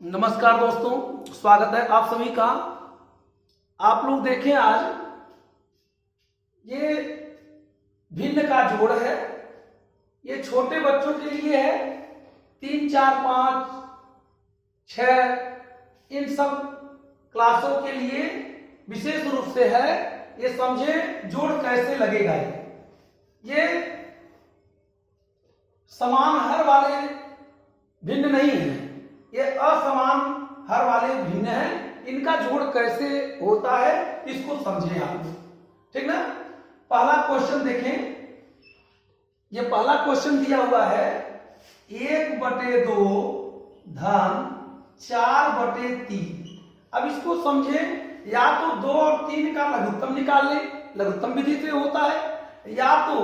नमस्कार दोस्तों, स्वागत है आप सभी का। आप लोग देखें, आज ये भिन्न का जोड़ है। ये छोटे बच्चों के लिए है। 3, 4, 5, 6 इन सब क्लासों के लिए विशेष रूप से है। ये समझे जोड़ कैसे लगेगा। ये समान हर वाले भिन्न नहीं है, ये असमान हर वाले भिन्न हैं। इनका जोड़ कैसे होता है इसको समझें आप, ठीक ना। पहला क्वेश्चन देखें। ये पहला क्वेश्चन दिया हुआ है 1/2 धन 4/3। अब इसको समझें, या तो 2 और 3 का लघुत्तम निकाल ले, लघुत्तम विधि से होता है, या तो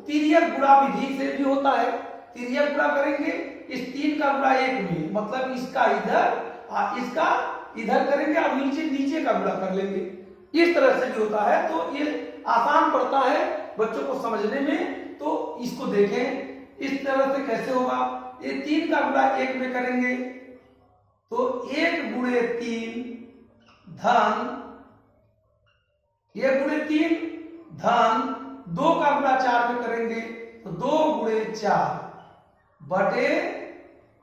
तिर्यक गुणा विधि से भी होता है। तिर्यक गुणा करेंगे, इस 3 का गुणा 1 में, मतलब इसका इसका इधर करेंगे और नीचे का गुणा कर लेंगे। इस तरह से भी होता है, तो ये आसान पड़ता है बच्चों को समझने में। तो इसको देखें, इस तरह से कैसे होगा। ये 3 का गुणा 1 में करेंगे तो 1 गुणे 3 धन 1 गुणे 3 धन 2 का गुणा 4 में करेंगे तो 2 गुणे 4 बटे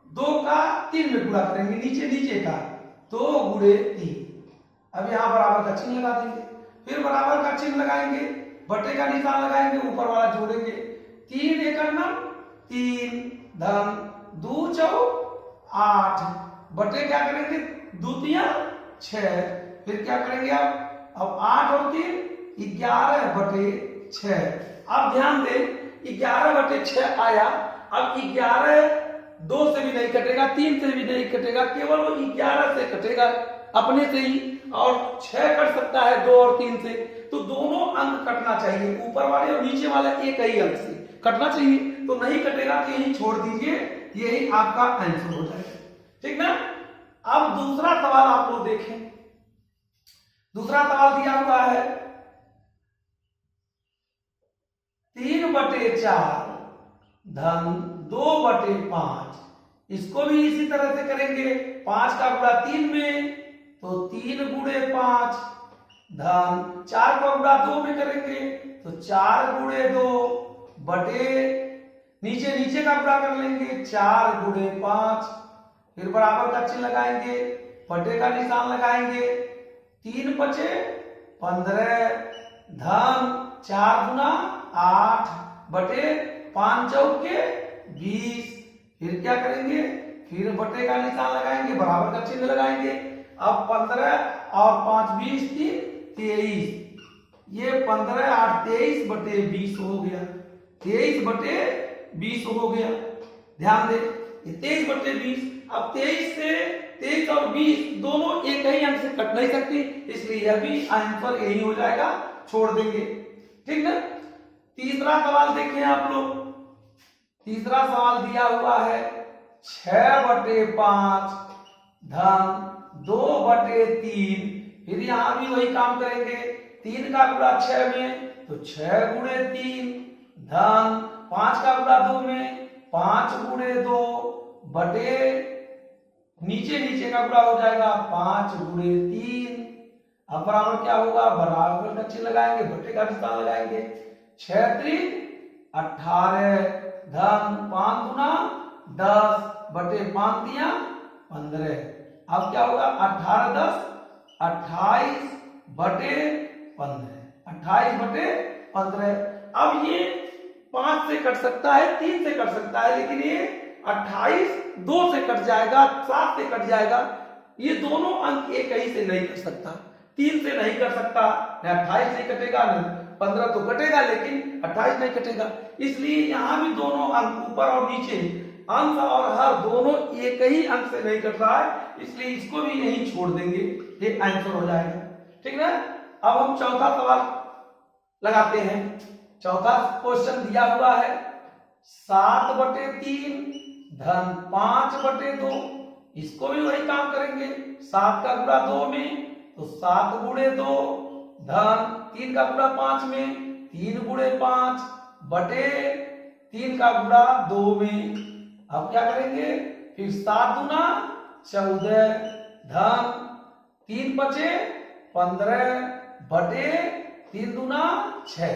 2 का 3 में गुणा करेंगे, नीचे का 2 गुणे 3। अब यहां बराबर का चिन्ह लगा देंगे, फिर बराबर का चिन्ह लगाएंगे, बटे का निशान लगाएंगे, ऊपर वाला जोड़ेंगे। 3 एकड़ 3 धन 2 चौक 8 बटे क्या करेंगे 2 तिया 6। फिर क्या करेंगे अब 8 और 3 11/6। अब ध्यान दें 11/6 आया। अब 11 2 से भी नहीं कटेगा, 3 से भी नहीं कटेगा, केवल वो 11 से कटेगा अपने से ही। और 6 कट सकता है 2 और 3 से, तो दोनों अंक कटना चाहिए, ऊपर वाले और नीचे वाले एक ही अंक से कटना चाहिए। तो नहीं कटेगा तो यही छोड़ दीजिए, यही आपका आंसर हो जाएगा, ठीक ना। अब दूसरा सवाल आप लोग देखें। दूसरा सवाल दिया हुआ है 3/4 धन 2/5। इसको भी इसी तरह से करेंगे। 5 का गुणा 3 में तो 3 गुणे 5 धन 4 का गुणा 2 में करेंगे तो 4 गुणे 2 बटे नीचे का गुणा कर लेंगे 4 गुणे 5। फिर बराबर का चिन्ह लगाएंगे, बटे का निशान लगाएंगे। 3 बचे 15 धन 4 गुना 8 बटे 5 चौके 20। फिर क्या करेंगे, फिर बटे का निशान लगाएंगे, बराबर का चिन्ह लगाएंगे। अब 15 और 5 20 3 23। ये 15 8 23 बटे 20 हो गया, 23 बटे 20 हो गया। ध्यान दे, ये 23 बटे 20। अब 23 और 20 दोनों एक ही अंक से कट नहीं सकती, इसलिए यह भी आंसर यही हो जाएगा, छोड़ देंगे, ठीक ना। तीसरा सवाल देखें आप लोग। तीसरा सवाल दिया हुआ है 6/5 धन 2/3। फिर यहां भी वही काम करेंगे। 3 का गुणा 6 में तो 6 गुणे 3 धन 5 का गुणा 2 में 5 गुणे 2 बटे नीचे का गुणा हो जाएगा 5 गुणे 3। अब बराबर क्या होगा, बराबर का चिन्ह लगाएंगे, बटे का निशान लगाएंगे। 6 3 18 धन 5 गुना 10 बटे 5 दिया 15। अब क्या होगा 18 10 28 बटे 15, 28 बटे 15। अब ये 5 से कट सकता है, 3 से कट सकता है, लेकिन ये 28 2 से कट जाएगा, 7 से कट जाएगा। ये दोनों अंक एक ही से नहीं कट सकता, 3 से नहीं कट सकता, न 28 नहीं कटेगा, न 15 तो कटेगा, लेकिन 28 नहीं कटेगा। इसलिए यहां भी दोनों अंक ऊपर और नीचे अंश और हर दोनों एक ही अंक से नहीं कट रहा है, इसलिए इसको भी यही छोड़ देंगे, ये आंसर हो जाएगा, ठीक है। अब हम चौथा सवाल लगाते हैं। चौथा क्वेश्चन दिया हुआ है 7/3 धन 5/2। इसको भी वही काम करेंगे। 7 का गुणा 2 में तो 7 गुणे 2 धन 3 का गुणा 5 में 3 गुणे 5 बटे 3 का गुणा 2 में। अब क्या करेंगे, फिर 7 गुना 14 धन 3 बचे 15 बटे 3 दूना 6,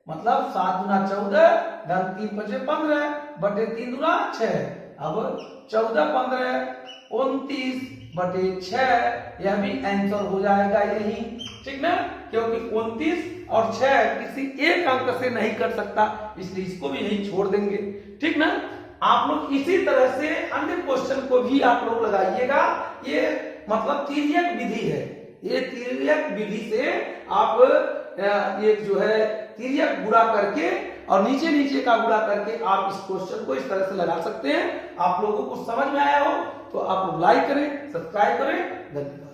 मतलब 7 दूना 14 धन 3 बचे 15 बटे 3 दूना 6। अब 14 15 29 बटे 6, यह भी आंसर हो जाएगा यही, ठीक ना, क्योंकि 29 और 6 किसी एक अंक से नहीं कर सकता, इसलिए इसको भी यही छोड़ देंगे, ठीक ना। आप लोग इसी तरह से अन्य क्वेश्चन को भी आप लोग लगाइएगा। ये मतलब तिर्यक विधि है, ये तिर्यक विधि से आप ये जो है तिर्यक गुणा करके और नीचे नीचे का गुणा करके आप इस क्वेश्चन को इस तरह से लगा सकते हैं। आप लोगों को समझ में आया हो तो आप लोग लाइक करें, सब्सक्राइब करें। धन्यवाद।